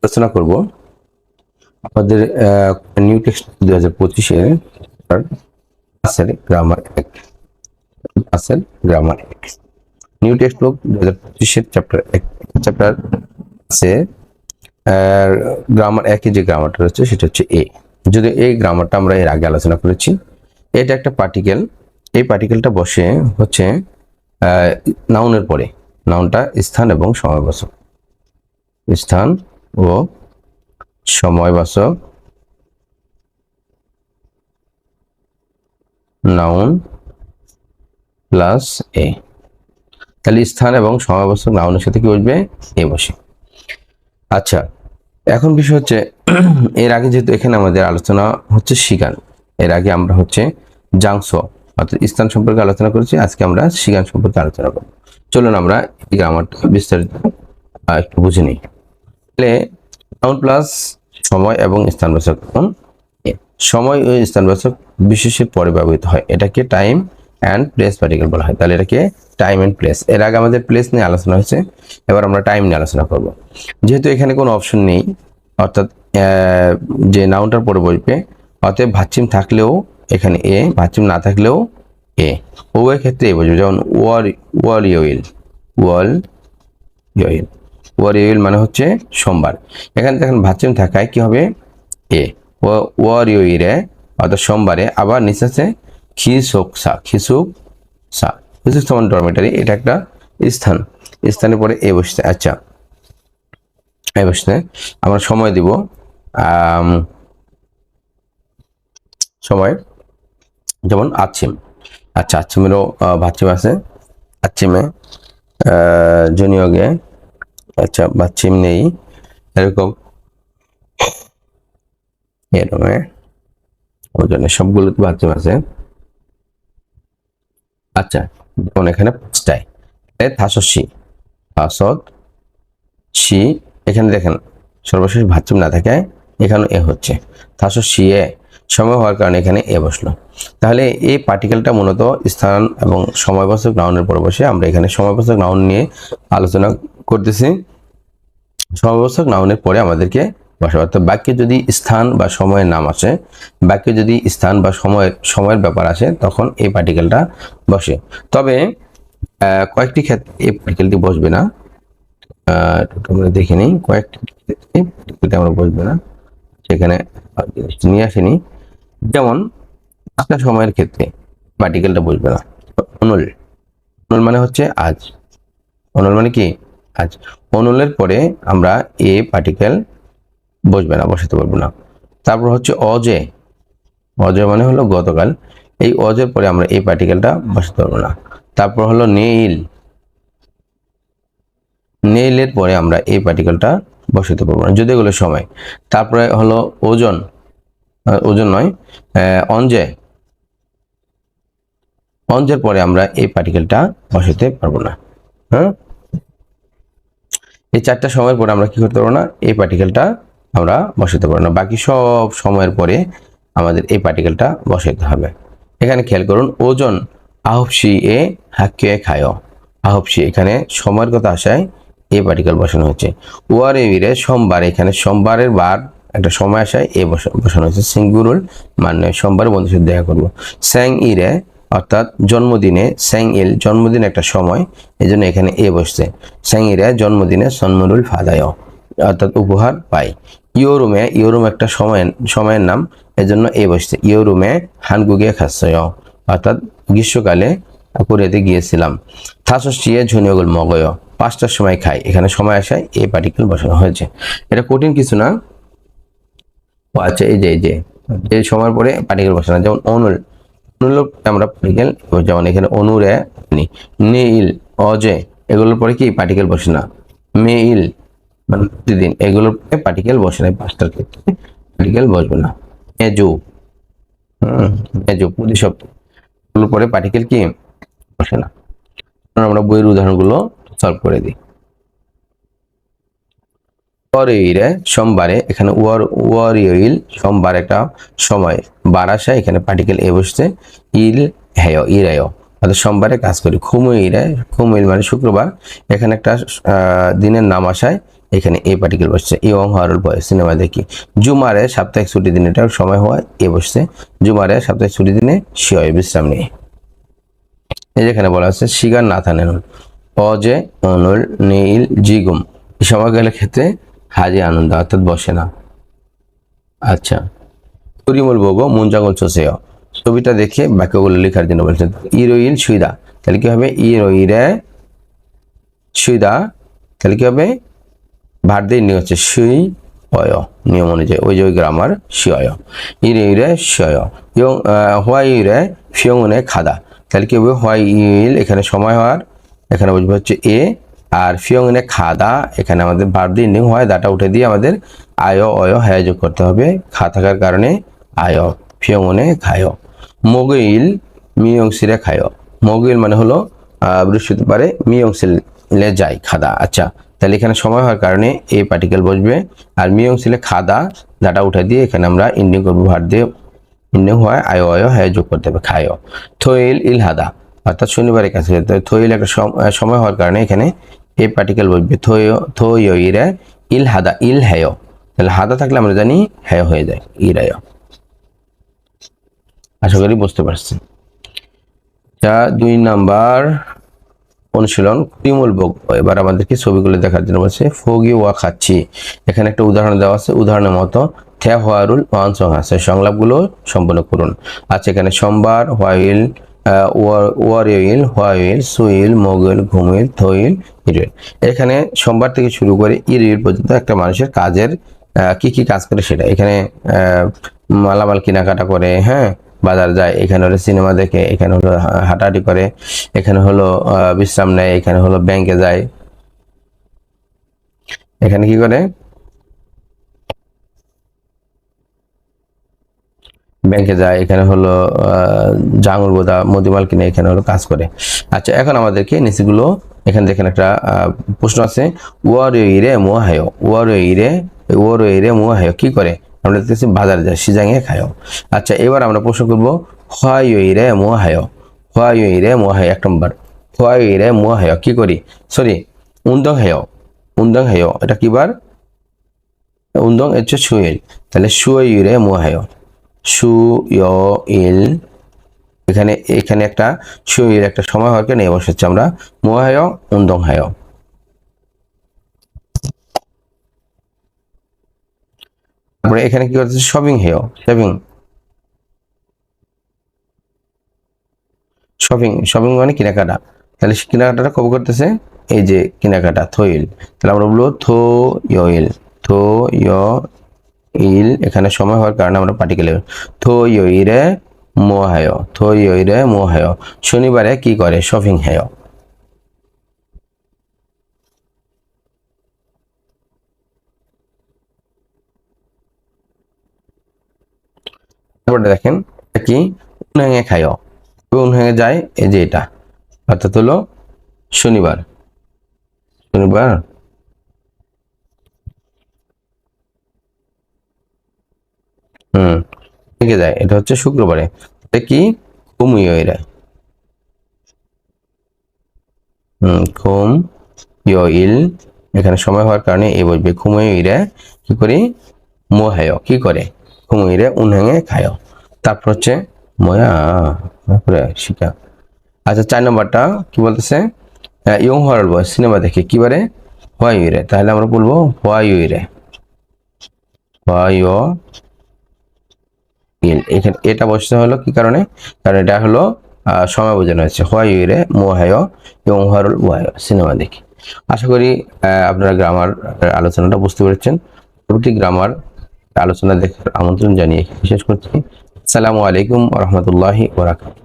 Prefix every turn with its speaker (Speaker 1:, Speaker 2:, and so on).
Speaker 1: আলোচনা করব আমাদের নিউ টেক্সট 2025-এর ক্লাসের গ্রামার 1 ক্লাসের গ্রামার 1 নিউ টেক্সট বুক 2025-এর চ্যাপ্টার আছে গ্রামার 1 এর যে গ্রামারটা রয়েছে সেটা হচ্ছে এ। যদি এই গ্রামারটা আমরা এর আগে আলোচনা করেছি, এটা একটা পার্টিকেল। এই পার্টিকেলটা বসে হচ্ছে নাউনের পরে। নাউনটা স্থান এবং সময়বাচক, স্থান ও সময়বাচক নাউন প্লাস এ। তাহলে স্থান এবং সময়বাচক নাউনের সাথে কি বসবে? এ বসে। আচ্ছা, এখন বিষয় হচ্ছে এর আগে যেহেতু এখানে আমাদের আলোচনা হচ্ছে শিগান, এর আগে আমরা হচ্ছে জাংস অর্থাৎ স্থান সম্পর্কে আলোচনা করেছি। আজকে আমরা শিগান সম্পর্কে আলোচনা করব। চলুন আমরা এই গ্রামারটা বিস্তারিত একটু বুঝে নিই। তাহলে নাউন প্লাস সময় এবং স্থানবাচক নাউন। সময় ও স্থানবাচক বিশেষের পরে ব্যবহৃত হয়, এটাকে টাইম অ্যান্ড প্লেস পার্টিকেল বলা হয়। তাহলে এটাকে টাইম অ্যান্ড প্লেস। এর আগে আমাদের প্লেস নিয়ে আলোচনা হয়েছে, এবার আমরা টাইম নিয়ে আলোচনা করব। যেহেতু এখানে কোনো অপশন নেই, অর্থাৎ যে নাউনটার পরে বসবে, অতএব ভাচ্চিম থাকলেও এখানে এ, ভাচ্চিম না থাকলেও এ, উভয় ক্ষেত্রে এ বসবে। যেমন ওয়ারিওইল মানে হচ্ছে সোমবার। এখানে দেখেন ভাচ্চিম থাকায় কি হবে? এ। ওয়ারিওইরে অর্থাৎ সোমবারে। আবার নিচে আছে খিসুক সমান ডরমেটারি, এটা একটা স্থান, স্থানের পরে এ বসছে। আচ্ছা, এ বসছে। আমরা সময় দিব, সময় যেমন আচ্ছিম। আচ্ছা, আচ্ছিমেরও ভাচ্চিম আছে। আচ্ছিমে জনিয়োগে, আচ্ছা ভাচ্চিম নেই, এরকম ওজনে সবগুলোতে ভাচ্চিম আছে। আচ্ছা, যেমন এখানে পাঁচটায় থাসি, এখানে দেখেন সর্বশেষ ভাচ্চিম না থাকে, এখানে এ হচ্ছে থাসি এ, সময় হওয়ার কারণে এখানে এ বসলো। তাহলে এই পার্টিকেলটা মূলত স্থান এবং সময়বাচক নাউনের পরে বসে। আমরা এখানে সময়বাচক নাউন নিয়ে আলোচনা করতেছি। সময়বাচক নাউনের পরে আমাদেরকে বসাবো। অর্থাৎ বাক্যে যদি স্থান বা সময়ের নাম আসে, বাক্যে যদি স্থান বা সময়ের ব্যাপার আসে, তখন এই পার্টিকেলটা বসে। তবে কয়েকটি ক্ষেত্রে এই পার্টিকেলটি বসবে না। আমরা দেখে নিই, কয়েকটি ক্ষেত্রে আমরা বসবে না, সেখানে নিয়ে আসেনি। যেমন একটা সময়ের ক্ষেত্রে পার্টিকেলটা বসবে না। অনুল, অনুল মানে হচ্ছে আজ। অনুল মানে কি? আজ। অনুলের পরে আমরা এ পার্টিকেল বসবে না, বসাতে পারবো না। তারপর হচ্ছে অজে, অজয় মানে হলো গতকাল। এই অজের পরে আমরা এই পার্টিকেলটা বসাতে পারবো না। তারপর হলো নেইল, নেইলের পরে আমরা এই পার্টিকেলটা বসাতে পারবো না, যদি এগুলো সময়। তারপরে হলো ওজন, ওজন নয়, অঞ্জে, অঞ্জের পরে আমরা এই পার্টিকেলটা বসাতে পারবো না। হ্যাঁ, এই চারটা সময়ের পরে আমরা কি করতে পারবো না? এই পার্টিকেলটা আমরা বসাতে পারবো না। বাকি সব সময়ের পরে আমাদের এই পার্টিকেলটা বসাইতে হবে। এখানে খেয়াল করুন, ওজন আহপসি এ হাক্কে খায়, আহপসি এখানে সময়ের কথা আসায় এই পার্টিকেল বসানো হচ্ছে। ওয়ারেবিরে সোমবার, এখানে সোমবারের বার একটা সময় আসায় এ বসানো হয়েছে। সিঙ্গুরুল মানে সোমবার বন্ধুর সাথে দেখা করবো। স্যাং ইরে অর্থাৎ জন্মদিনে, স্যাং ইল জন্মদিন একটা সময়, এই জন্য এখানে এ বসছে। স্যাং ইরে জন্মদিনে সন্মরুল ফাদায় অর্থাৎ উপহার পাই। ইয়োরুমে, ইয়োরুম একটা সময়ের নাম, এজন্য এ বসছে। ইয়োরুমে হানগুগে খাচ্ছয় অর্থাৎ গ্রীষ্মকালে কোরিয়াতে গিয়েছিলাম। থাসিয়ে ঝুনিয়গুল মগয় 5টার সময় খাই, এখানে সময় আসায় এই পার্টিকেল বসানো হয়েছে। এটা কঠিন কিছু না। আচ্ছা, এই যে সময়ের পরে পার্টিকেল বসানো, যেমন অনুল, অনুল আমরা পার্টিকেল, যেমন এখানে অনুরে নীল অজে, এগুলোর পরে কি পার্টিকেল বসে না। মেইল মানে প্রতিদিন, এগুলোর পরে পার্টিকেল বসে না। 5টার ক্ষেত্রে পার্টিকেল বসবে না। মেজু, মেজু প্রতি সপ্তাহ, এগুলোর পরে পার্টিকেল কি বসে না। আমরা বইয়ের উদাহরণগুলো সলভ করে দিই। ওয়ারিওইরে সোমবারে, এখানে ওয়ারিওইল সোমবার একটা সময়, বার আসা, এখানে পার্টিকেল এ বসছে। ইল হেয়, ইরেয় অর্থাৎ সোমবারে কাজ করি। খুমুইরে, খুমুইল মানে শুক্রবার, এখানে একটা দিনের নাম আসায় এখানে এ পার্টিকেল বসছে ইয়ং হওয়ার পরে সিনেমা দেখি। জুমারে সাপ্তাহিক ছুটি দিন, এটার সময় হয় এ বসছে। জুমারে সাপ্তাহিক ছুটি দিনে শিয় বিশ্রাম নেই। এই যেখানে বলা আছে শিগার নাথানেন অজে অনুল নীল জিগুম, এই সময়কালের ক্ষেত্রে হাজি আনন্দ অর্থাৎ বসে না। আচ্ছা, তুরিমুল বগো মুনজাগল চোসেয়, ছবিটা দেখে বাক্যগুলো লেখার জন্য বলছেন। ইরোইল সুইদা, তাহলে কি হবে? ইরোইরে সুইদা, তাহলে কি হবে? ভার দিয়ে নিয়ে হচ্ছে সুই অয়, নিয়ম অনুযায়ী ওই যে ওই গ্রামার শিয়। ইরে শিয় এবং হোয়াই ইরে ফিয়ংনে খাদা, তাহলে কি হবে? হোয়াই ইল এখানে সময় হওয়ার, এখানে বুঝবো হচ্ছে এ, আর ফিয়ংনে খাদা এখানে আমাদের ভার দিয়ে নিয়ে হয়, দাটা উঠে দিয়ে আমাদের আয় অয় হ্যায় যোগ করতে হবে। খা থাকার কারণে আয়, ফিয়ংনে খায়। মগইল মিয়ংসিরে খায়, মগইল মানে হলো বৃহস্পতিবারে মিয়ংসিলে যায় খাদা। আচ্ছা, তাহলে এখানে সময় হওয়ার কারণে এই পার্টিকেল বসবে, আর মিয়ংসিলে খাদা দাটা উঠে দিয়ে এখানে আমরা ইন্ডিং করবো, ভার দিয়ে ইন্ডিং হয় আয় অয় হ্যায় যোগ করতে হবে খায়। থইল ইল হাদা, অর্থাৎ শনিবারের কাছে থইল একটা সময় হওয়ার কারণে এখানে এই পার্টিকেল বসবে থইরে ইল হাদা ইল হ্যায়, তাহলে হাদা থাকলে আমরা জানি হ্যায় হয়ে যায় ইরায়। আশা করি বুঝতে পারছি। যা 2 নাম্বার অনুশীলন করিমুল বক। এবার আমাদেরকে ছবিগুলো দেখার জন্য বলছে। ফগি ওয়া খাচ্ছি, এখানে একটা উদাহরণ দেওয়া আছে, উদাহরণের মতো থ্যা হোয়ারুল ওয়ানসং আছে, সংলাপগুলো সম্পূর্ণ করুন। আচ্ছা, এখানে সোমবার হোয়াইল ওয়ারিল হোয়াইল সুইল মোগল ঘুমিল থইল ইরিল। এখানে সোমবার থেকে শুরু করে ইরিল পর্যন্ত একটা মানুষের কাজের কি কি কাজ করে সেটা। এখানে মালামাল কেনাকাটা করে, হ্যাঁ, বাজার যায়, এখানে হলো সিনেমা দেখে, এখানে হলো হাঁটাহাঁটি করে, এখানে হলো বিশ্রাম নেয়, এখানে হলো ব্যাংকে যায়, এখানে কি করে? ব্যাংকে যায়, এখানে হলো জাঙুর বোদা মদিমাল কিনে, এখানে হলো কাজ করে। আচ্ছা, এখন আমাদেরকে নিচেগুলো এখানে দেখেন একটা প্রশ্ন আছে। ওয়ারে মোহায়, ওয়ারে মোহায় কি করে? আমরা দেখতেছি বাজারে যায়, সিজাঙে খায়। আচ্ছা, এবার আমরা প্রশ্ন করবো হোয়াইরে মোহায়, হোয়াইরে মোহায় 1 নম্বর। হোয়াইরে মোহায় কি করি? সরি, উন্দং হেয়, এটা কিবার? উন্দং হচ্ছে সুয়েল, তাহলে সুয়েরে মোহায় সুইল, এখানে এখানে একটা সুইল একটা সময় হওয়ার কারণে বসাচ্ছি আমরা মোহায় উন্দং হায়। তারপরে এখানে কি করতেছে? শপিং হেয়, শপিং মানে কেনাকাটা, তাহলে কেনাকাটাটা কবে করতেছে? এই যে কেনাকাটা থইল, তাহলে আমরা বলবো থো ইল, এখানে সময় হওয়ার কারণে আমরা পার্টিকেল থো ইরে মোহায়, শনিবারে কি করে? শপিং হেয়। তারপরে দেখেন কি উনহাঙে খায়, উনহাঙে যায়, এই যে এটা অর্থাৎ হলো শনিবার, থেকে যায়, এটা হচ্ছে শুক্রবারে। এটা কি? খুমইরে, খুম ইল, এখানে সময় হওয়ার কারণে এই বসবে খুমইরে কি করি? মোহায় কি করে? খুমইরে উনহাঙে খায়। তারপর হচ্ছে ময়া, তারপরে শিকা। আচ্ছা, 4 নম্বরটা কি বলতেছে? ইয়ং হরর বয় সিনেমা দেখে কি বারে? হোয়াইরে, তাহলে আমরা বলবো হোয়াইরে, এখানে এটা বসতে হলো কি কারণে? কারণ এটা হলো সময় বোঝানো হয়েছে। হোয়াইরে মোহায় ইয়ং হরর ওয়াই সিনেমা দেখে। আশা করি আপনারা গ্রামার আলোচনাটা বুঝতে পেরেছেন। পরবর্তী গ্রামার আলোচনা দেখার আমন্ত্রণ জানিয়ে শেষ করছি। আসসালামু আলাইকুম ওয়া রাহমাতুল্লাহি ওয়া বারাকাতুহু।